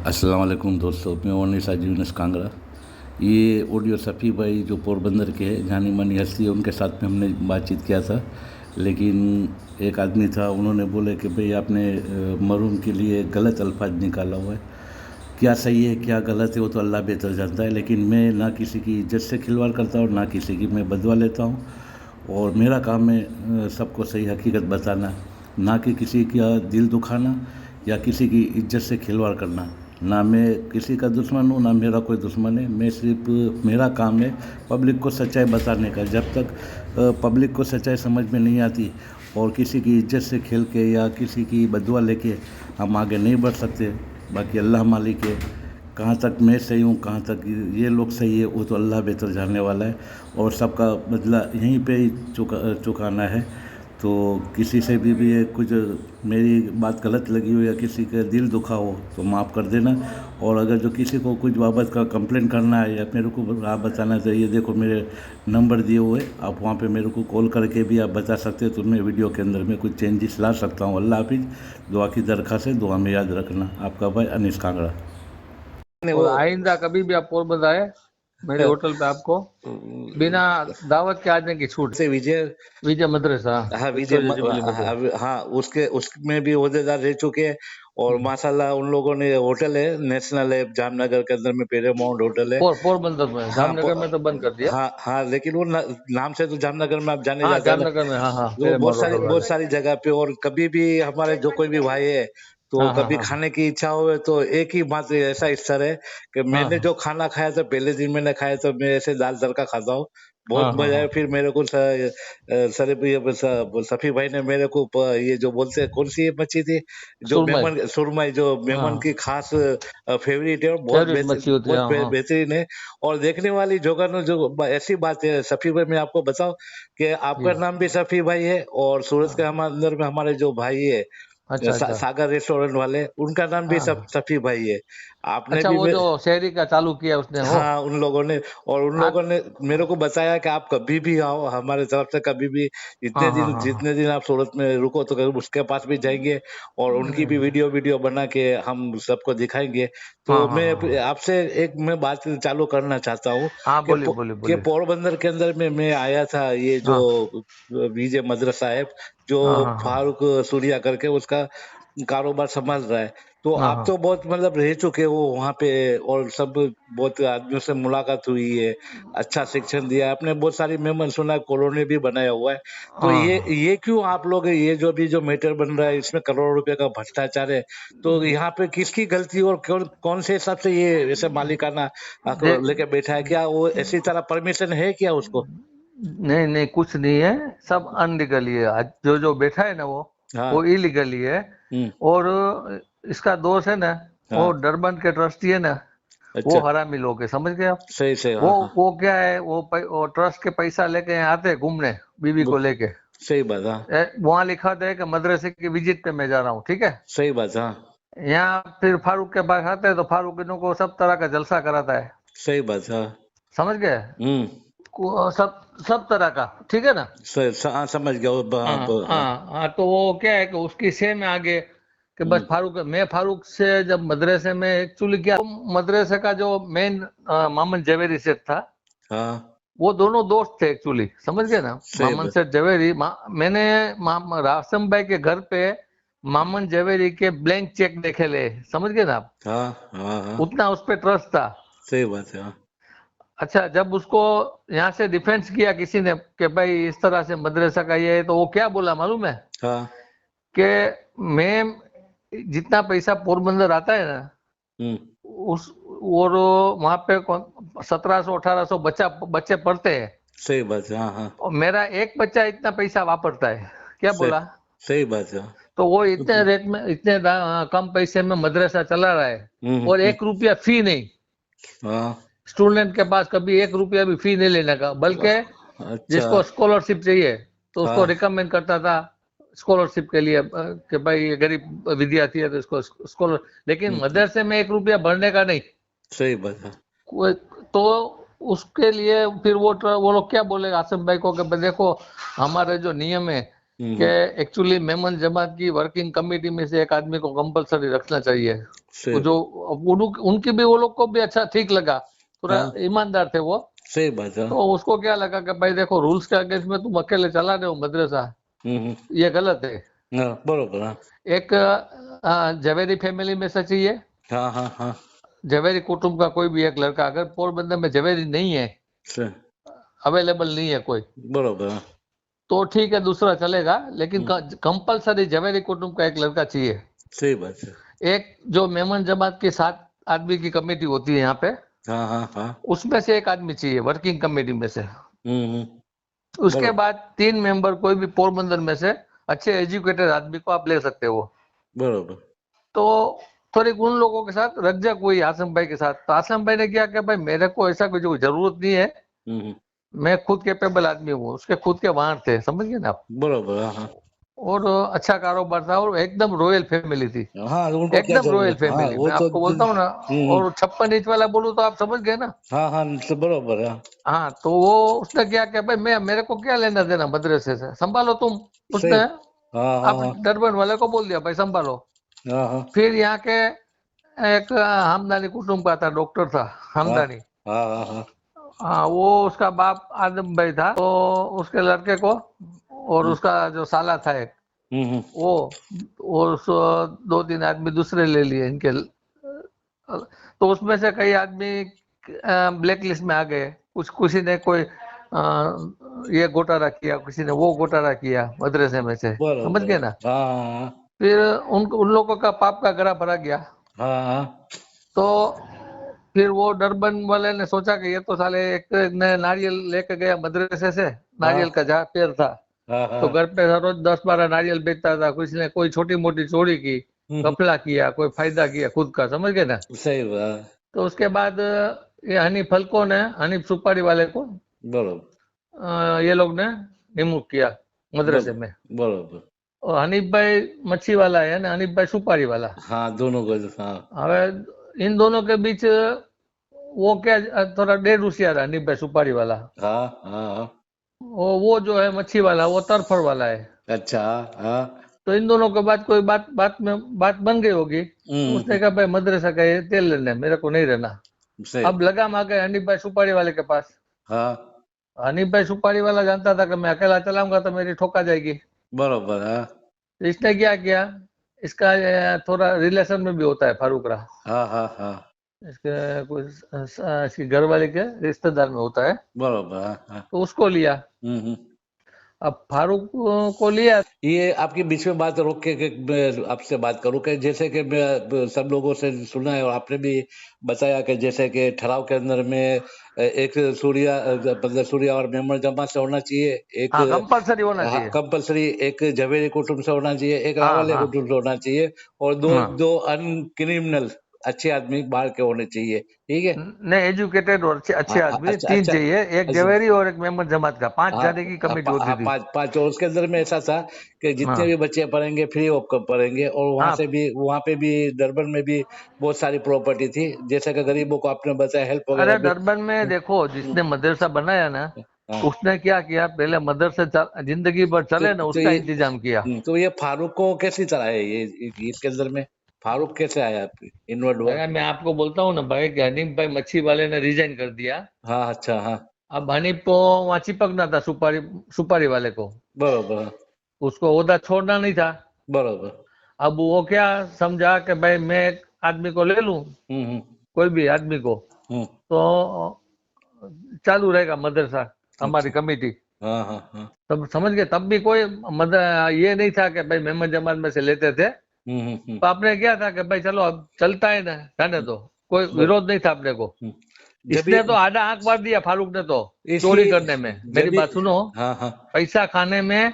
अस्सलाम वालेकुम दोस्तों, मैं ओनिस यूनुस कांगड़ा। ये ऑडियो सफ़ी भाई जो पोरबंदर के जानी मानी हस्ती है, उनके साथ में हमने बातचीत किया था। लेकिन एक आदमी था, उन्होंने बोले कि भाई आपने मरूम के लिए गलत अल्फाज निकाला हुआ है। क्या सही है क्या गलत है वो तो अल्लाह बेहतर जानता है, लेकिन मैं ना किसी की इज्जत से खिलवाड़ करता हूँ, ना किसी की मैं बदवा लेता हूँ। और मेरा काम है सबको सही हकीकत बताना, ना कि किसी का दिल दुखाना या किसी की इज्जत से खिलवाड़ करना। ना मैं किसी का दुश्मन हूँ, ना मेरा कोई दुश्मन है। मैं सिर्फ मेरा काम है पब्लिक को सच्चाई बताने का। जब तक पब्लिक को सच्चाई समझ में नहीं आती और किसी की इज्जत से खेल के या किसी की बदुआ लेके हम आगे नहीं बढ़ सकते। बाकी अल्लाह मालिक है, कहाँ तक मैं सही हूँ कहाँ तक ये लोग सही है वो तो अल्लाह बेहतर जानने वाला है। और सबका बदला यहीं पे ही चुकाना है। तो किसी से भी ये कुछ मेरी बात गलत लगी हो या किसी का दिल दुखा हो तो माफ़ कर देना। और अगर जो किसी को कुछ बाबत का कंप्लेंट करना है या मेरे को आप बताना चाहिए, देखो मेरे नंबर दिए हुए, आप वहाँ पे मेरे को कॉल करके भी आप बता सकते हो, तो मैं वीडियो के अंदर में कुछ चेंजेस ला सकता हूँ। अल्लाह हाफिज़। दुआ की दरख्वास्त है, दुआ में याद रखना। आपका भाई अनीस कांगड़ा। नहीं और वो आइंदा कभी भी आप पोरबंदर आए मेरे होटल पे आपको बिना दावत के आने की छूट। से विजय, विजय मदरसा हाँ विजय विक्टोरिया जुबली मदरसा। हाँ उसके उसमें भी ओहदेदार रह चुके हैं। और माशाल्लाह उन लोगों ने होटल है, नेशनल है जामनगर के अंदर में, पेरामाउंट होटल है। पोरबंदर में, हाँ जामनगर में तो बंद कर दिया। हाँ हाँ, लेकिन वो नाम से तो जामनगर में आप जाने हाँ जाते हैं ना। जामनगर में, हाँ हाँ वो पेरेमाउंट होटल बहुत वाले। सारी जगह पे। और कभी भी हमारे जो कोई भी भाई है तो हाँ हाँ कभी हाँ खाने की इच्छा हो तो एक ही बात ऐसा इस्सर है कि हाँ मैंने हाँ जो खाना खाया था पहले दिन मैंने खाया तो मैं ऐसे दाल तड़का खाता हूँ। बहुत हाँ हाँ मजा है। हाँ फिर मेरे को सर ये सफी भाई ने मेरे को ये जो बोलते हैं कौन सी ये मच्छी थी जो सुरमई। मेमन सुरमई, जो मेमन हाँ की खास फेवरेट है और फेवरेट मच्छी होती है, बहुत हाँ हाँ बेहतरीन है। और देखने वाली जगह जो ऐसी बात है सफी भाई, मैं आपको बताऊं कि जी। आपका नाम भी सफी भाई है और सूरत के हाँ, हमारे अंदर में हमारे जो भाई है अच्छा अच्छा। सागर रेस्टोरेंट वाले, उनका नाम भी हाँ हाँ। सफी भाई है। आपने अच्छा, भी वो जो शहरी का चालू किया उसने वो। हाँ उन लोगों ने, और उन लोगों आप। ने मेरे को बताया कि आप कभी भी आओ हमारे तरफ से, कभी भी हाँ इतने हाँ दिन हाँ हाँ। जितने दिन आप सूरत में रुको तो कभी उसके पास भी जाएंगे और उनकी भी वीडियो वीडियो बना के हम सबको दिखाएंगे। हाँ तो हाँ मैं हाँ हाँ आपसे एक मैं बात चालू करना चाहता हूँ हाँ, कि बोलिए बोलिए कि बोलिए। पोरबंदर के अंदर में मैं आया था, ये जो हाँ विजय मद्रसा है जो हाँ हाँ हाँ फारूक सूर्या करके उसका कारोबार संभाल रहा है। तो हाँ आप हाँ। तो बहुत मतलब रह चुके हो वहाँ पे और सब बहुत आदमियों से मुलाकात हुई है, अच्छा शिक्षण दिया है आपने, बहुत सारी मैं सुना कॉलोनी भी बनाया हुआ है। तो हाँ। ये क्यों आप लोग ये जो भी जो मैटर बन रहा है इसमें करोड़ों रुपए का भ्रष्टाचार है, तो यहाँ पे किसकी गलती और कौन कौन से हिसाब से ये ऐसे मालिकाना दे लेके बैठा है? क्या वो ऐसी तरह परमिशन है क्या उसको? नहीं नहीं, कुछ नहीं है। सब अनलीगली है। आज जो जो बैठा है ना वो हाँ। इलीगली है। हम्म। और इसका दोष है ना, वो हाँ। डरबन के ट्रस्टी है ना, वो अच्छा। हरामी लोग है, समझ गए आप। सही सही, वो हाँ हाँ। वो क्या है, वो ट्रस्ट के पैसा लेके यहाँ आते हैं घूमने बीवी वो को लेके। सही बात, हाँ। वहां लिखा होता है कि मदरसे की विजिट पे मैं जा रहा हूँ, ठीक है। सही बात, हाँ। यहाँ फिर फारूक के पास आते हैं तो फारूक इनको सब तरह का जलसा कराता है, सही बात, हाँ। समझ गए। हम्म। सब सब तरह का, ठीक है ना। हाँ समझ गया हाँ हाँ। हाँ हाँ, तो वो क्या है कि उसकी से में आगे कि बस हम्म। फारूक, मैं फारूक से जब मदरसे में एक्चुअली क्या, तो मदरसे का जो मेन मामन जवेरी सेठ था, हाँ। वो दोनों दोस्त थे एक्चुअली, समझ गए ना। सही मामन बात, सेठ जवेरी, मैंने रासम भाई के घर पे मामन जवेरी के ब्लैंक चेक देखे ले, समझ गए ना आप। हाँ हाँ हाँ। उतना उस पर ट्रस्ट था। सही बात है, हाँ। अच्छा, जब उसको यहाँ से डिफेंस किया किसी ने कि भाई इस तरह से मदरसा का ये है, तो वो क्या बोला मालूम है हाँ। कि मैं, जितना पैसा पोरबंदर आता है ना, हम्म। उस, और वहां पे 1700 1800 बच्चे पढ़ते हैं, सही बात है, हाँ हाँ। और मेरा एक बच्चा इतना पैसा वापरता है। क्या सही बोला। सही बात है, हाँ। तो वो इतने रेट में, इतने कम पैसे में मदरसा चला रहा है, और हम्म। 1 रुपया फी नहीं। हाँ। स्टूडेंट के पास कभी 1 रुपया भी फी नहीं लेने का, बल्कि अच्छा। जिसको स्कॉलरशिप चाहिए तो उसको हाँ। रिकमेंड करता था स्कॉलरशिप के लिए, कि भाई ये गरीब विद्यार्थी है तो इसको स्कॉलर। लेकिन हम्म, मदरसे में 1 रुपया भरने का नहीं। सही बात है। तो उसके लिए फिर वो लोग क्या बोले आसिम भाई को कि भाई देखो, हमारे जो नियम है कि एक्चुअली मेमन जमात की वर्किंग कमेटी में से एक आदमी को कंपलसरी रखना चाहिए। सही जो उनकी भी, वो लोग को भी अच्छा ठीक लगा, पूरा हाँ ईमानदार थे वो। सही बात है। तो उसको क्या लगा कि भाई देखो, रूल्स के अगेंस्ट में तुम अकेले चला रहे हो मदरसा, हम्म, ये गलत है। हाँ बरोबर हाँ एक जवेरी फैमिली में से चाहिए, हाँ हाँ हाँ जवेरी कुटुंब का कोई भी एक लड़का, अगर पोरबंदर में जवेरी नहीं है, सही अवेलेबल नहीं है कोई, बरोबर हाँ तो ठीक है, दूसरा चलेगा, लेकिन कंपलसरी जवेरी कुटुंब का एक लड़का चाहिए। सही बात है। एक जो मेमन जमात की 7 आदमी की कमेटी होती है यहाँ पे, हाँ हाँ हाँ उसमें से एक आदमी चाहिए वर्किंग कमेटी में से। हम्म, उसके बरोबर बाद 3 मेंबर कोई भी पोरबंदर में से अच्छे एजुकेटेड आदमी को आप ले सकते हो। बरोबर तो थोड़ी उन लोगों के साथ रकझक हुई आसम भाई के साथ। तो आसम भाई ने क्या किया, भाई मेरे को ऐसा कोई जरूरत नहीं है, हम्म, मैं खुद कैपेबल आदमी हूँ। उसके खुद के वाहन थे, समझ गए ना आप। बरोबर हाँ और अच्छा कारोबार था, और एकदम रॉयल फैमिली थी, हाँ उनको क्या एकदम रॉयल जरूरत हाँ फैमिली, वो मैं तो आपको बोलता हूँ ना। हम्म, और 56 इंच वाला बोलूँ तो आप समझ गए ना। हाँ हाँ तो बरोबर हाँ हाँ, तो वो उसने क्या किया, भाई मैं, मेरे को क्या लेना देना मदरसे से, संभालो तुम। सही उसने हाँ हाँ आप हाँ डरबन वाले को बोल दिया, भाई संभालो। हाँ हाँ फिर यहाँ के एक हमदानी कुटुंब का था, डॉक्टर था हाँ हमदानी। हाँ हाँ हाँ हाँ, वो उसका बाप आदम भाई था, तो उसके लड़के को, और हम्म, उसका जो साला था एक, हम्म, वो, और उस 2-3 आदमी दूसरे ले लिए इनके। तो उसमें से कई आदमी ब्लैक लिस्ट में आ गए। कुछ, किसी ने कोई ये घोटाला किया, किसी ने वो घोटाला किया मदरसे में से, समझ बरोबर गए ना। हाँ फिर उन लोगों का पाप का गरा भरा गया। हाँ हाँ तो फिर वो डरबन वाले ने सोचा कि ये तो साले, एक ने नारियल लेके गया मदरसे से, हाँ नारियल का जहाँ पेड़ था, हाँ तो हाँ घर पे हर रोज 10-12 नारियल बेचता था। किसी ने कोई छोटी मोटी चोरी की, हम्म, घपला किया, कोई फायदा किया खुद का, समझ गए ना। सही बात तो उसके बाद ये हनीफ हल्को ने, हनीफ सुपारी वाले को बरोबर ये लोग ने निमुख किया मदरसे बरोबर में। बरोबर और हनीफ भाई मच्छी वाला है ना, हनीफ भाई सुपारी वाला। हाँ दोनों को हाँ હવે इन दोनों के बीच वो क्या, थोड़ा डेढ़ होशियार है हनीफ भाई सुपारी वाला। हाँ हाँ हाँ, वो जो है मच्छी वाला, वो तरफड़ वाला है। अच्छा हाँ तो इन दोनों के बाद कोई बात बात में बात बन गई होगी, तो उसने हम्म, कहा भाई मदरसा का ये तेल लेना है, मेरे को नहीं रहना। सही अब लगाम आ गए हनीफ भाई सुपारी वाले के पास। हाँ हनीफ भाई सुपारी वाला जानता था कि मैं अकेला चलाऊंगा तो मेरी ठोका जाएगी। बरोबर हाँ तो इसने क्या किया, इसका थोड़ा रिलेशन में भी होता है फारूक रहा, हाँ हाँ हाँ इसके कुछ इसकी घरवाली के रिश्तेदार में होता है, बरोबर हाँ हाँ तो उसको लिया। हम्म। अब फारूक को लिया। ये आपके बीच में बात रोक के मैं आपसे बात करूं कि जैसे कि मैं सब लोगों से सुना है और आपने भी बताया कि जैसे कि ठहराव के अंदर में एक सूर्या मतलब सूर्या और मेमन जमात से होना चाहिए, एक हाँ, कंपलसरी होना चाहिए। कंपलसरी एक जवेरी कुटुंब से होना चाहिए, एक हाँ रावलिया हाँ कुटुंब से होना चाहिए, और दो हाँ, दो अनक्रिमिनल अच्छे आदमी बाहर के होने चाहिए। ठीक है नहीं, एजुकेटेड और अच्छे अच्छे आदमी अच्छा 3 अच्छा चाहिए, एक अच्छा जवेरी और एक मेमन जमात का, 5 हाँ जाने की कमेटी होती हाँ थी। पाँच पाँच और उसके अंदर में ऐसा था कि जितने भी हाँ बच्चे पढ़ेंगे फ्री ऑफ पढ़ेंगे, और वहां हाँ, से भी वहां पे भी डरबन में भी बहुत सारी प्रॉपर्टी थी, जैसे कि गरीबों को आपने बताया हेल्प वगैरह अरे भी डरबन में देखो, जिसने मदरसा बनाया ना, हाँ उसने क्या किया, पहले मदरसे जिंदगी भर चले ना, तो उसका ये इंतजाम किया। तो ये फारूक को कैसी तरह है इसके अंदर में फारूक कैसे आया इन्वर्ट हुआ। अगर मैं आपको बोलता हूँ ना भाई कि हनीफ भाई मच्छी वाले ने रिजाइन कर दिया। हाँ अच्छा हाँ अब हनीफ को वहां चिपकना था सुपारी सुपारी वाले को, बरोबर हाँ, उसको ओहदा छोड़ना नहीं था। बरोबर अब वो क्या समझा कि भाई मैं एक आदमी को ले लूं, हम्म कोई भी आदमी को, हम्म तो चालू रहेगा मदरसा, हमारी अच्छा कमेटी। हाँ हाँ हाँ तब समझ गए, तब भी कोई ये नहीं था कि भाई मेमन जमात में से लेते थे। हम्म तो आपने क्या था कि भाई चलो अब चलता है ना, जाने दो, कोई बर विरोध नहीं था अपने को। हम्म, जब इसने ये तो आधा आंख मार दिया फारूक ने तो, चोरी इसलिए करने में, मेरी जब ये बात सुनो, हाँ हाँ पैसा खाने में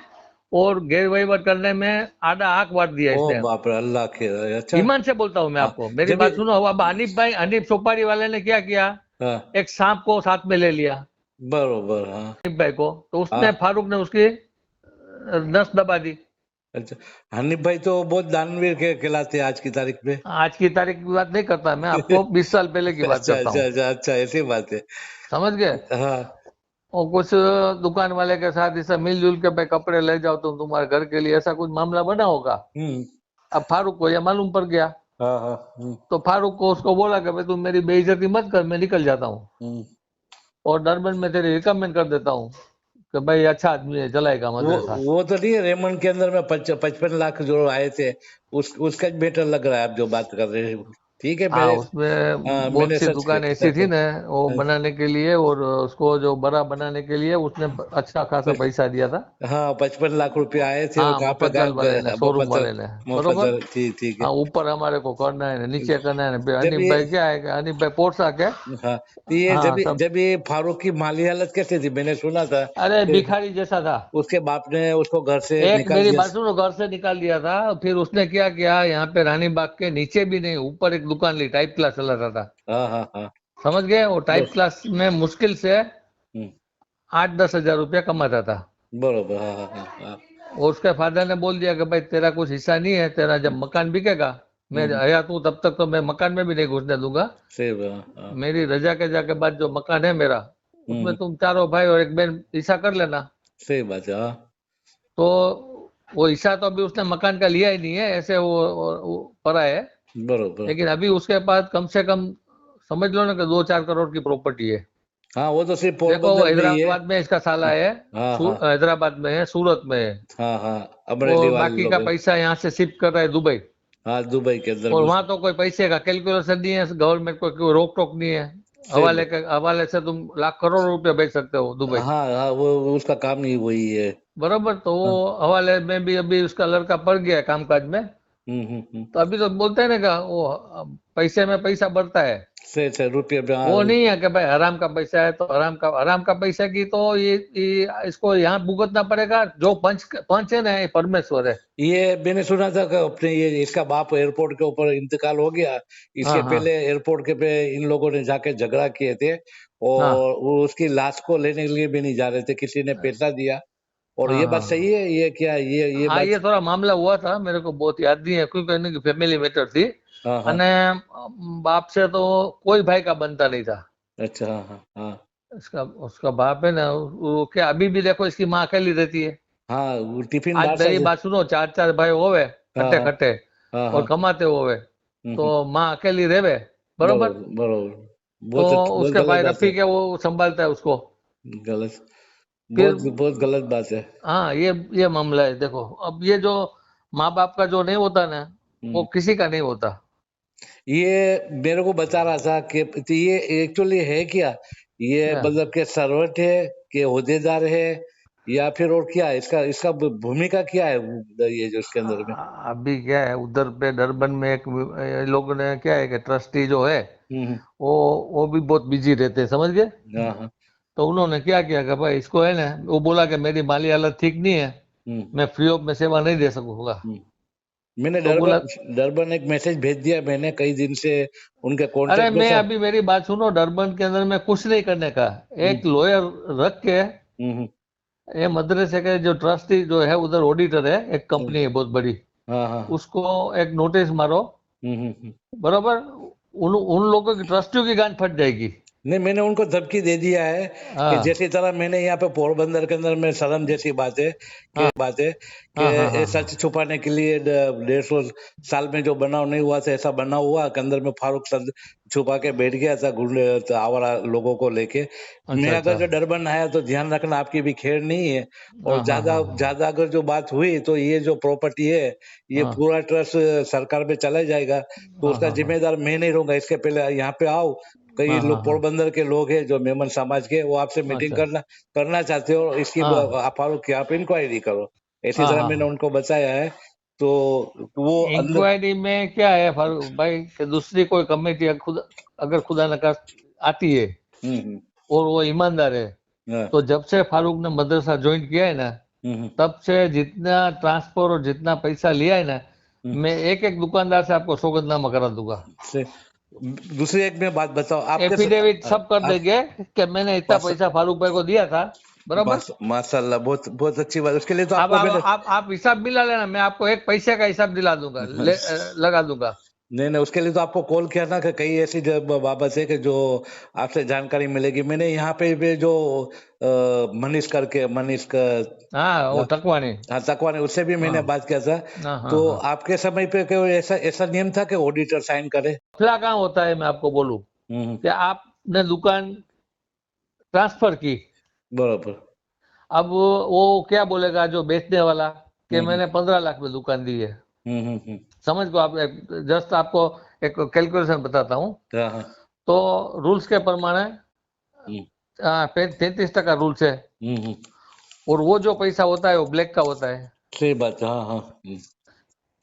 और गैर वहीवट करने में आधा आंख मार दिया ओ इसने। बाप रे अल्लाह के अच्छा ईमान से बोलता हूँ मैं हाँ आपको, मेरी जब ये बात सुनो। अब हनीफ भाई, हनीफ सोपारी वाले ने क्या किया, हाँ एक सांप को साथ में ले लिया बरोबर हाँ हनीफ भाई को, तो उसने, हाँ फारूक ने उसकी नस दबा दी। अच्छा हनीफ भाई तो बहुत दानवीर के कहलाते हैं आज की तारीख में आज की तारीख की बात नहीं करता मैं, आपको 20 साल पहले की बात अच्छा करता अच्छा हूँ, अच्छा अच्छा ऐसी बात है समझ गए। हाँ और कुछ दुकान वाले के साथ इसे मिलजुल के भाई कपड़े ले जाओ तुम तुम्हारे घर के लिए, ऐसा कुछ मामला बना होगा। हम्म। अब फारूक को यह मालूम पड़ गया, हाँ हाँ। तो फारूक को उसको बोला कि भाई तुम मेरी बेइज्जती मत कर, मैं निकल जाता हूँ हम्म। और डरबन में तेरी रिकमेंड कर देता हूँ कि भाई अच्छा आदमी है, चलाएगा वो मदरसा। वो तो नहीं है, रेमंड के अंदर में 55 लाख जो आए थे, उसका बेटर लग रहा है आप जो बात कर रहे हैं। ठीक है, हाँ, मेरे उसमें बहुत मैंने सी सर्च दुकान ऐसी थी किया। ना, वो बनाने के लिए और उसको जो बड़ा बनाने के लिए उसने अच्छा खासा पैसा दिया था। हाँ, 55 लाख रुपया आए थे, वो हाँ, कहाँ पे मुफद्दल वाले ने, शोरूम वाले ने, बरोबर। मुफद्दल, ठीक ठीक है। हाँ, ऊपर हमारे को करना है, नीचे करना है। जब हनीफ ये भाई क्या है कि हनीफ भाई पोर्सा के। हाँ, तो ये हाँ सब। जब ये फारूक की माली हालत कैसी थी, मैंने सुना था अरे कि भिखारी जैसा था। उसके बाप ने उसको घर से एक निकाल मेरी दिया। बात सुनो, घर से निकाल दिया था, फिर उसने क्या किया, यहाँ पे रानी बाग के नीचे भी नहीं, ऊपर एक दुकान ली, टाइप क्लास चलाता था। हाँ हाँ हाँ। समझ गए? वो टाइप बस। क्लास में मुश्किल से हम्म, 8-10 हजार रुपया कमाता था। बरोबर। हाँ हाँ हाँ हाँ। और उसके फादर ने बोल दिया कि भाई तेरा कुछ हिस्सा नहीं है, तेरा जब मकान बिकेगा, मैं हम्म, हयात हूँ तब तक तो मैं मकान में भी नहीं घुसने दूंगा। सही बात, हाँ। मेरी रजा के जाके बाद जो मकान है मेरा, उसमें हम्म, तुम चारों भाई और एक बहन हिस्सा कर लेना। सही बात है, हाँ। तो वो हिस्सा तो अभी उसने मकान का लिया ही नहीं है, ऐसे वो पड़ा है। बरोबर। लेकिन अभी उसके पास कम से कम समझ लो ना कि 2-4 करोड़ की प्रॉपर्टी है। हाँ, वो तो सिर्फ देखो, वो पोरबंदर में ही है। हैदराबाद में इसका साला है, हाँ हाँ हैदराबाद में है, सूरत में है। हाँ हाँ, अमरेली और वाले बाकी का लोग। पैसा यहाँ से शिफ्ट कर रहा है दुबई। हाँ, दुबई के अंदर और में वहां तो कोई पैसे का कैलकुलेशन नहीं है, गवर्नमेंट को कोई रोक टोक नहीं है। से। हवाले से तुम लाख करोड़ रुपए भेज सकते हो दुबई। हाँ हाँ, वो उसका काम ही वही है। बरोबर, तो वो हाँ। हवाले में भी अभी उसका लड़का पड़ गया है कामकाज में। हम्म। तो अभी तो बोलते हैं ना कि वो पैसे में पैसा बढ़ता है। से रुपये पे, हाँ। वो नहीं है कि भाई हराम का पैसा है तो हराम का पैसा की तो ये इसको यहाँ भुगतना पड़ेगा। जो पंच पंच है ना, ये परमेश्वर है। ये मैंने सुना था कि अपने ये इसका बाप एयरपोर्ट के ऊपर इंतकाल हो गया। हाँ इसके हाँ पहले एयरपोर्ट के पे इन लोगों ने जाके झगड़ा किए थे, हाँ और वो उसकी लाश को लेने के लिए भी नहीं जा रहे थे, किसी ने पैसा दिया। और हाँ ये बात हाँ सही है, ये क्या, ये हाँ, बात। ये थोड़ा मामला हुआ था, मेरे को बहुत याद नहीं है क्योंकि इनकी फैमिली मैटर थी। हाँ हाँ। अने बाप से तो कोई भाई का बनता नहीं था। अच्छा, हाँ हाँ हाँ। इसका उसका बाप है ना, वो क्या अभी भी देखो, इसकी माँ अकेली रहती है। हाँ, वो टिफिन आज बादशाह मेरी से। बात सुनो, 4-4 भाई होवे, हाँ खट्टे हाँ खट्टे, हाँ और हाँ। कमाते होवे, तो हम्म, माँ अकेली रहेवे। बरोबर। बरोबर बरोबर। तो बहुत उसके गलत भाई बात है। रफीक है, वो संभालता है उसको। गलत। फिर बहुत गलत बात है। हाँ, ये मामला है। देखो, अब ये जो माँ बाप का जो नहीं होता ना, वो हम्म। किसी का नहीं होता। ये मेरे को बता रहा था कि तो ये एक्चुअली है क्या, ये क्या? मतलब के सर्वेंट है, के ओहदेदार है, या फिर और क्या है? इसका इसका भूमिका क्या है, ये जो इसके अंदर में। अभी क्या है, उधर पे डरबन में एक लोगों ने क्या है कि ट्रस्टी जो है, हम्म। वो वो भी बहुत बिजी रहते हैं, समझ गए? हाँ हाँ। तो उन्होंने क्या किया कि भाई इसको है ना, वो बोला कि मेरी माली हालत ठीक नहीं है, हम्म मैं फ्री ऑफ में सेवा नहीं दे सकूंगा। हम्म। मैंने तो बोला, डरबन एक मैसेज भेज दिया, मैंने कई दिन से उनके अरे कांटेक्ट में मैं था। अभी मेरी बात सुनो, डरबन के अंदर में कुछ नहीं करने का, हम्म एक लॉयर रख के, हम्म ये मदरसे के जो ट्रस्टी जो है उधर ऑडिटर है, एक हम्म, कंपनी है बहुत बड़ी, हाँ हाँ। उसको एक नोटिस मारो। बरोबर, उन उन लोगों की ट्रस्टियों की गांड फट जाएगी। नहीं, मैंने उनको धमकी दे दिया है कि हाँ जैसी तरह मैंने यहाँ पे पोरबंदर के अंदर में शर्म जैसी बात है कि हाँ हाँ ये हाँ सच छुपाने के लिए 150 साल में जो बनाव नहीं हुआ था, ऐसा बना हुआ के अंदर में फारूक सर छुपा के बैठ गया था, गुंडे आवारा लोगों को लेके। मैं अच्छा अगर अच्छा। जो डरबन आया तो ध्यान रखना, आपकी भी खैर नहीं है। और हाँ हाँ ज्यादा हाँ ज्यादा अगर जो बात हुई तो ये जो प्रॉपर्टी है, ये हाँ पूरा ट्रस्ट सरकार में चला जाएगा, तो हाँ उसका हाँ हाँ जिम्मेदार मैं नहीं रहूंगा। इसके पहले यहाँ पे आओ, कई हाँ हाँ लोग हाँ। पोरबंदर के लोग हैं जो मेमन समाज के, वो आपसे मीटिंग अच्छा। करना चाहते हो, इसकी हाँ आप फारूक की आप इंक्वायरी करो, ऐसी हाँ तरह हाँ मैंने हाँ। उनको बताया है। तो वो अंदर। इंक्वायरी में क्या है फारूक भाई कि दूसरी कोई कमेटी खुद, अगर खुदा न खास्ता आती है हम्म। और वो ईमानदार है, हाँ, तो जब से फारूक ने मदरसा ज्वाइन किया है ना, हम्म, तब से जितना ट्रांसफर और जितना पैसा लिया है ना, हम्म, मैं एक एक दुकानदार से आपको सौगंधनामा करा दूंगा। से दूसरी एक में बात बताओ आपके एफिडेविट सब कर आप देंगे कि मैंने इतना माशा पैसा फारूक भाई को दिया था। बराबर। माशाल्लाह, बहुत बहुत अच्छी बात, उसके लिए तो अब आपको मैंने। आप हिसाब मिला लेना, मैं आपको एक पैसे का हिसाब दिला दूंगा, बस, लगा दूंगा। नहीं, उसके लिए तो आपको कॉल किया ना कि कई ऐसी बाबत है कि जो आपसे जानकारी मिलेगी। मैंने यहाँ पे जो मनीष करके, मनीष का, हाँ वो टकवानी। हाँ, तकवानी, उससे भी मैंने हाँ बात किया था। हाँ हाँ तो हाँ। आपके समय पे कोई ऐसा ऐसा नियम था कि ऑडिटर साइन करे? मसला कहाँ होता है, मैं आपको बोलूं हम्म, कि आपने दुकान ट्रांसफर की, बराबर। अब वो क्या बोलेगा जो बेचने वाला कि हम्म, मैंने 15 लाख में दुकान दी है। हम्म। समझ को आप, जस्ट आपको एक कैलकुलेशन बताता हूँ। हाँ, हाँ। तो रूल्स के प्रमाणे हम्म, 33% रूल्स है, हम्म। और वो जो पैसा होता है वो ब्लैक का होता है। सही बात है, हाँ, हाँ।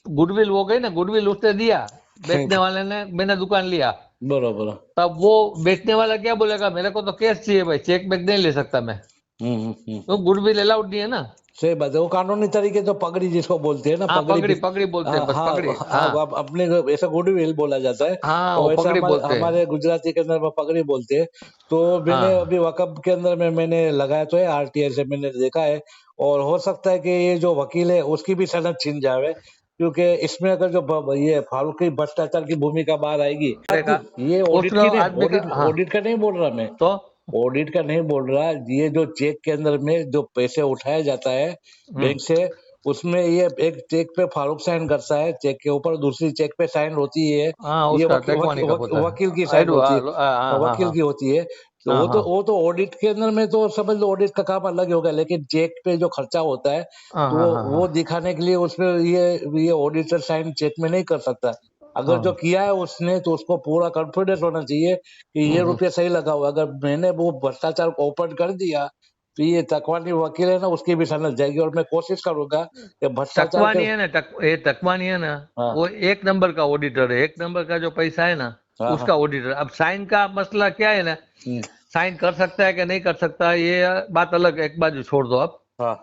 गुडविल वो गई ना, गुडविल उसने दिया, सही बेचने वाले ने, मैंने दुकान लिया, बराबर। तब वो बेचने वाला क्या बोलेगा, मेरे को तो कैश चाहिए भाई, चेक बैक नहीं ले सकता मैं, तो गुडविल अलाउड नहीं है ना। सही बात है। वो कानूनी तरीके तो पगड़ी जिसको बोलते हैं ना, हाँ पगड़ी भी। पगड़ी, पगड़ी बोलते हाँ, हैं, बस हाँ, पगड़ी, हाँ, हाँ अब अपने ऐसा गुडविल बोला जाता है। हाँ वो तो वैसे पगड़ी हमारे बोलते हैं। हमारे गुजराती के अंदर में पगड़ी बोलते हैं। तो मैंने हाँ अभी वक़्फ़ के अंदर में मैंने लगाया तो है, आरटीआई से मैंने देखा है। और हो सकता है कि ये जो वकील है उसकी भी सनद छिन जावे, क्योंकि इसमें अगर जो ये फारूकी भ्रष्टाचार की भूमिका बाहर आएगी। का ये ऑडिट उसको की नहीं, आदमी का, हाँ ऑडिट का नहीं बोल रहा मैं। तो ऑडिट का नहीं बोल रहा, ये जो चेक के अंदर में जो पैसे उठाया जाता है हम्म, बैंक से, उसमें ये एक चेक पे फारूक साइन करता है, चेक के ऊपर दूसरी चेक पे साइन होती है। हाँ ये उसका टेकवानी का होता वकील की है, साइन एडू, होती है, हाँ हाँ हाँ वकील हाँ की होती है। तो हाँ हाँ वो तो ऑडिट के अंदर में तो समझ लो ऑडिट का काम अलग ही होगा, लेकिन चेक पे जो खर्चा होता है, हाँ तो हाँ हाँ वो हाँ दिखाने के लिए उसमें ये ऑडिटर साइन चेक में नहीं कर सकता। अगर जो हाँ, किया है उसने, तो उसको पूरा कॉन्फिडेंस होना चाहिए कि ये हम्म। रुपया सही लगा हुआ है। अगर मैंने वो भ्रष्टाचार को ओपन कर दिया, तो ये तकवानी वकील है ना, उसकी भी सनद जाएगी। और मैं कोशिश करूंगा कि भ्रष्टाचार के। टकवानी है ना, ये टकवानी है ना, हाँ, वो एक नंबर का ऑडिटर है, एक नंबर का जो पैसा है ना हाँ, हाँ। उसका ऑडिटर। अब साइन का मसला क्या है ना, हम्म, साइन कर सकता है कि नहीं कर सकता ये बात अलग, एक बाजू छोड़ दो आप। हाँ।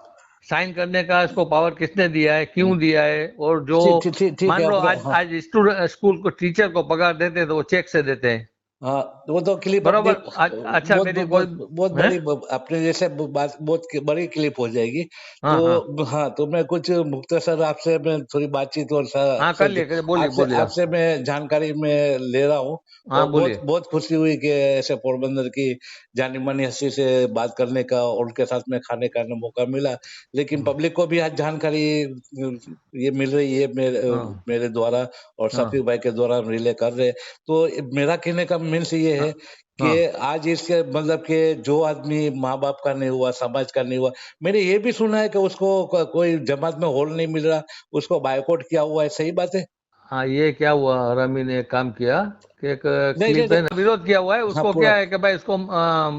साइन करने का इसको पावर किसने दिया है, हम्म, क्यों दिया है, और जो ठीक ठीक ठीक ठीक है मान लो आपका, आज हाँ। आज स्टूडेंट स्कूल को टीचर को पगार देते हैं तो वो चेक से देते हैं, हाँ, वो तो क्लिप अपनी बरोबर। अच्छा बहुत मेरी कोई बहुत है, बड़ी अपने जैसे बात, बहुत बड़ी क्लिप हो जाएगी। हाँ हाँ तो हाँ, तो मैं कुछ मुख्तसर आपसे मैं थोड़ी बातचीत और हाँ आपसे कर लिए, बोलिए आपसे बोलिए आप, आपसे मैं जानकारी में ले रहा हूँ। हाँ और बहुत बोलिए। बहुत खुशी हुई कि ऐसे पोरबंदर की जानी मानी हस्ती से बात करने का और उनके साथ में खाने का मौका मिला। लेकिन हम्म, पब्लिक को भी आज जानकारी ये मिल रही है हाँ मेरे द्वारा, और हाँ शफीक भाई के द्वारा रिले कर रहे हैं। तो मेरा कहने का मीन्स ये हाँ है हाँ कि आज इसके मतलब कि जो आदमी माँ बाप का नहीं हुआ, समाज का नहीं हुआ, मैंने ये भी सुना है कि उसको कोई जमात में हॉल नहीं मिल रहा, उसको बायकॉट किया हुआ है, सही बात है? हाँ, ये क्या हुआ, रमी ने एक काम किया कि एक नहीं, नहीं, क्लिप है नहीं। ना, विरोध किया हुआ है हाँ, उसको, पूरा। क्या है कि भाई इसको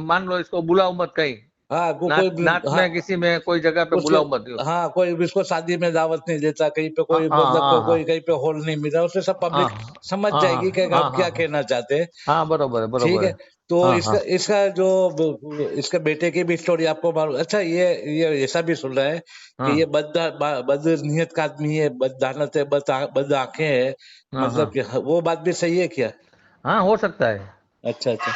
मान लो इसको बुलाओ मत कहीं, हाँ, कोई नात भी। नात हाँ, में किसी में कोई जगह पे उसके। बुलाओ मत। हाँ, कोई भी उसको शादी में दावत नहीं देता, कहीं पे हाँ कोई हाँ मतलब हाँ कोई कहीं पे हॉल नहीं मिल रहा, उससे सब हाँ पब्लिक समझ हाँ जाएगी कि हाँ आप हाँ क्या कहना चाहते हैं। हाँ, बरोबर है, ठीक बरोबर है। है। तो हाँ इसका हाँ इसका जो इसके बेटे की भी स्टोरी आपको मालूम? अच्छा, ये ऐसा भी सुन रहा है कि ये हाँ बद नियत का आदमी है, बददानत है, बद आंखें है। हाँ हाँ मतलब कि वो बात भी सही है क्या? हाँ, हो सकता है, अच्छा, अच्छा।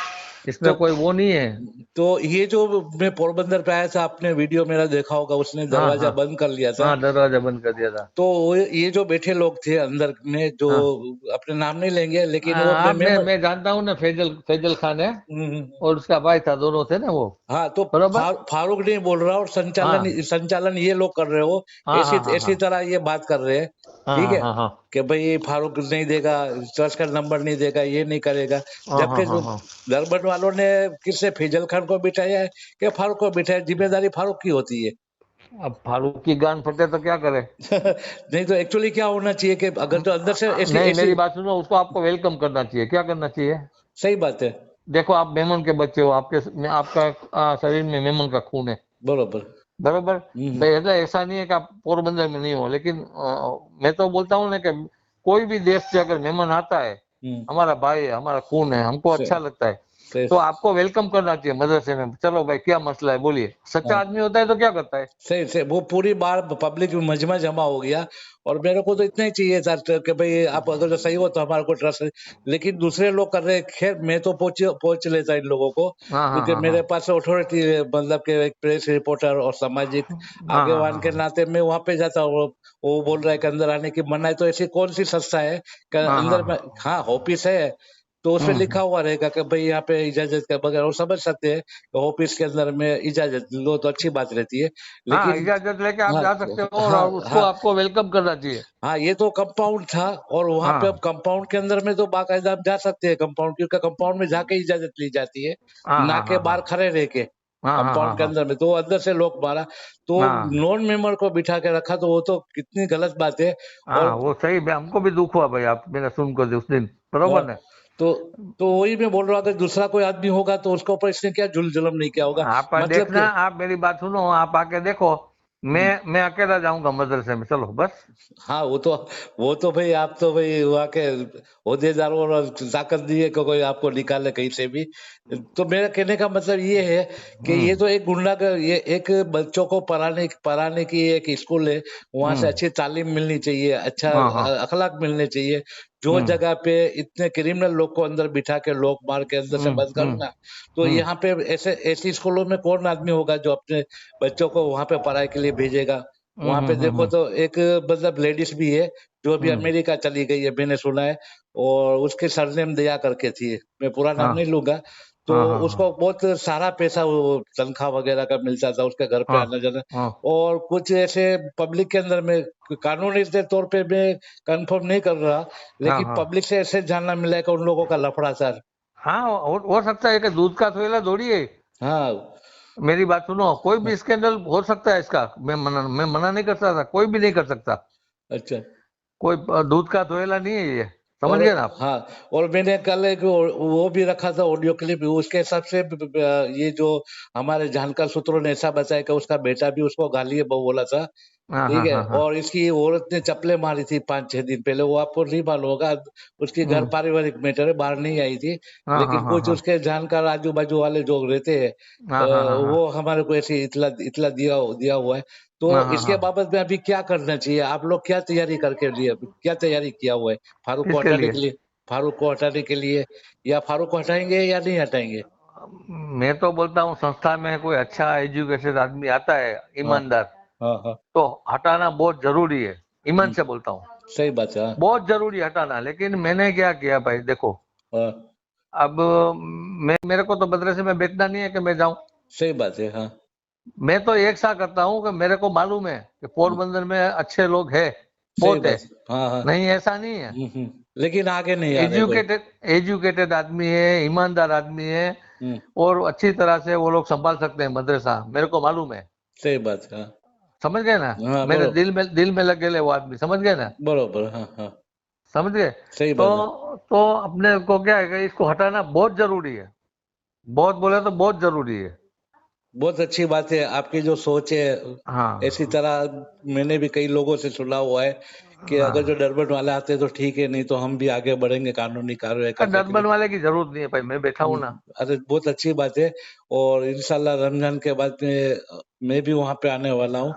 इसमें तो कोई वो नहीं है। तो ये जो मैं पोरबंदर पे आया था, आपने वीडियो मेरा देखा होगा, उसने हाँ दरवाजा हाँ बंद कर लिया था। हाँ, दरवाजा बंद कर दिया था। तो ये जो बैठे लोग थे अंदर में, जो हाँ, अपने नाम नहीं लेंगे, लेकिन वो मैं जानता हूँ ना, फैजल फैजल खान है, हम्म, और उसका भाई था, दोनों थे ना वो, हाँ। तो बरोबर। फारूक नहीं बोल रहा, और संचालन हाँ संचालन ये लोग कर रहे हो, हाँ ऐसी हाँ हाँ ऐसी हाँ तरह ये बात कर रहे हैं। हाँ ठीक हाँ है, हाँ हाँ कि भाई फारूक नहीं देगा, चर्च का नंबर नहीं देगा, ये नहीं करेगा। हाँ हाँ जबकि हाँ हाँ। धर्मन वालों ने किससे फैजल खान को बिठाया है कि फारूक को बिठाया? जिम्मेदारी फारूक की होती है। अब फारूक की गान फटे तो क्या करे। नहीं, तो एक्चुअली क्या होना चाहिए कि अगर तो अंदर से ऐसी नहीं, ऐसी। मेरी बात सुनो, उसको आपको वेलकम करना चाहिए, क्या करना चाहिए। सही बात है। देखो आप मेमन के बच्चे हो, आपका शरीर में मेमन का खून है, बरोबर। बराबर। हम्म, भाई मतलब ऐसा नहीं है कि आप पोरबंदर में नहीं हो, लेकिन मैं तो बोलता हूँ ना कि कोई भी देश से अगर मेहमान आता है, हम्म। हमारा भाई है, हमारा खून है, हमको से- अच्छा लगता है। सही तो आपको वेलकम करना चाहिए मदरसे में। चलो भाई क्या मसला है बोलिए। सच्चा हाँ आदमी होता है तो क्या करता है। सही से वो पूरी बार पब्लिक में मजमा जमा हो गया। और मेरे को तो इतना ही चाहिए था कि भाई आप अगर सही हो तो हमारे को ट्रस्ट है। लेकिन दूसरे लोग कर रहे हैं, खैर मैं तो पहुंच लेता इन लोगों को, हाँ हाँ क्योंकि हाँ मेरे हाँ पास अथॉरिटी है, मतलब कि एक प्रेस रिपोर्टर और सामाजिक हाँ हाँ आगेवान हाँ के हाँ नाते मैं वहां पे जाता हूँ। वो बोल रहा है कि अंदर आने की मना है, तो ऐसी कौन सी संस्था है कि हाँ हाँ अंदर में, हाँ। हाँ ऑफिस है तो उसमें लिखा हुआ रहेगा कि भाई यहाँ पे इजाजत के बगैर, वो समझ सकते हैं कि ऑफिस के अंदर में इजाजत लो तो अच्छी बात रहती है। हाँ लेकिन इजाजत लेके आप हाँ जा सकते हो और हाँ उसको हाँ आपको वेलकम करना चाहिए। हाँ, ये तो कंपाउंड था। और वहां पे अब हाँ कंपाउंड के अंदर में तो बाकायदा आप जा सकते हैं कंपाउंड, क्योंकि कंपाउंड में जाके इजाजत ली जाती है, हाँ ना हाँ के हाँ बाहर हाँ खड़े रह के। हाँ हाँ हाँ कंपाउंड के हाँ अंदर में तो अंदर से लोग मारा, तो हाँ नॉन मेंबर को बिठा के रखा, तो वो तो कितनी गलत बात है। हाँ, और वो सही हमको भी दुख हुआ भाई आप मेरा सुनकर उस दिन। और बरोबर ने। तो वही मैं बोल रहा हूँ, अगर दूसरा कोई आदमी होगा तो उसके ऊपर इसने क्या जुल्म नहीं किया होगा, आप मतलब देखना, कि आप मेरी बात सुनो, आप आके देखो। मैं अकेला जाऊंगा मदरसे में, चलो बस। हाँ वो तो भाई आप तो भाई वहाँ के ओहदेदारों और ताकत नहीं है कि कोई आपको निकाले कहीं से भी। तो मेरा कहने का मतलब ये है कि ये हम्म तो एक गुंडा का, ये एक बच्चों को पढ़ाने पढ़ाने की एक स्कूल है। वहां से हम्म अच्छी तालीम मिलनी चाहिए, अच्छा हाँ हाँ अखलाक मिलने चाहिए। जो हम्म जगह पे इतने क्रिमिनल लोग को अंदर बिठा के लोग मार के अंदर से हम्म बंद हम्म करना, तो हम्म यहाँ पे ऐसे ऐसी स्कूलों में कौन आदमी होगा जो अपने बच्चों को वहां पे पढ़ाई के लिए भेजेगा। वहां पे देखो हम्म तो एक मतलब लेडीज भी है जो अभी हम्म, अमेरिका चली गई है, मैंने सुना है। और उसके सरनेम दया करके थी, मैं पूरा नाम हाँ नहीं लूंगा। तो हाँ हाँ हाँ उसको बहुत सारा पैसा वो तनख्वाह वगैरह का मिलता था, उसके घर पे हाँ आना जाना। हाँ और कुछ ऐसे पब्लिक के अंदर में, कानूनी के तौर पे मैं कंफर्म नहीं कर रहा, हाँ लेकिन हाँ पब्लिक से ऐसे जानना मिला है कि उन लोगों का लफड़ा सर। हाँ, हो सकता है कि दूध का थैला दौड़िए। हाँ मेरी बात सुनो, कोई भी स्कैंडल हो सकता है इसका। मैं मना नहीं कर सकता, कोई भी नहीं कर सकता। अच्छा। कोई दूध का धोएला नहीं है ये। समझ और गए ना आप। हाँ, और मैंने कल एक वो भी रखा था ऑडियो क्लिप, उसके हिसाब से ये जो हमारे जानकार सूत्रों ने ऐसा बताया कि उसका बेटा भी उसको गाली बोला था। हाँ ठीक हाँ है, हाँ हाँ और इसकी औरत ने चप्पलें मारी थी 5-6 दिन पहले, वो आपको नहीं मालूम होगा। उसकी घर हम्म, पारिवारिक मैटर है, बाहर नहीं आई थी। हाँ हाँ लेकिन हाँ कुछ हाँ उसके जानकार आजू बाजू वाले जो रहते हैं, हाँ हाँ हाँ हाँ वो हमारे को ऐसी इतला इतला दिया हुआ है। तो हाँ हाँ इसके हाँ। बाबत में अभी क्या करना चाहिए, आप लोग क्या तैयारी करके लिए, क्या तैयारी किया हुआ है फारूक को किसके हटाने लिए। के लिए? फारूक को हटाने के लिए, या फारूक को हटाएंगे या नहीं हटाएंगे? मैं तो बोलता हूँ संस्था में कोई अच्छा एजुकेटेड आदमी आता है, हाँ ईमानदार, हाँ हाँ। तो हटाना बहुत जरूरी है। ईमान हम्म, से बोलता हूँ। सही बात है। हाँ बहुत जरूरी है हटाना। लेकिन मैंने क्या किया भाई देखो। हाँ, अब मेरे को तो मदरसे में बैठना नहीं है कि मैं जाऊं। सही बात है। हाँ मैं तो एक सा करता हूँ कि मेरे को मालूम है कि पोरबंदर में अच्छे लोग हैं, सही बहुत है। बात। हाँ हाँ। नहीं ऐसा नहीं है। लेकिन आगे नहीं आ रहे कोई। एजुकेटेड एजुकेटेड आदमी है, ईमानदार आदमी है। हम्म, और अच्छी तरह से वो लोग संभाल सकते हैं मदरसा, मेरे को मालूम है। सही बात है। हाँ समझ गए ना। हाँ, मेरे बरोबर दिल में लग गए वो आदमी, समझ गए ना। बरोबर। हाँ हाँ, समझ गए। सही तो बात है। अपने को क्या है कि इसको हटाना बहुत जरूरी है। बहुत बोले तो बहुत जरूरी है। बहुत अच्छी बात है आपकी जो सोच है। ऐसी हाँ तरह मैंने भी कई लोगों से सुना हुआ है कि अगर जो हाँ। डरबन वाले आते हैं तो ठीक है, नहीं तो हम भी आगे बढ़ेंगे कानूनी कार्रवाई करने के लिए। डरबन वाले की जरूरत नहीं है भाई, मैं बैठा हूँ ना। अरे बहुत अच्छी बात है। और इंशाल्लाह रमजान के बाद में मैं भी वहां पे आने वाला हूँ।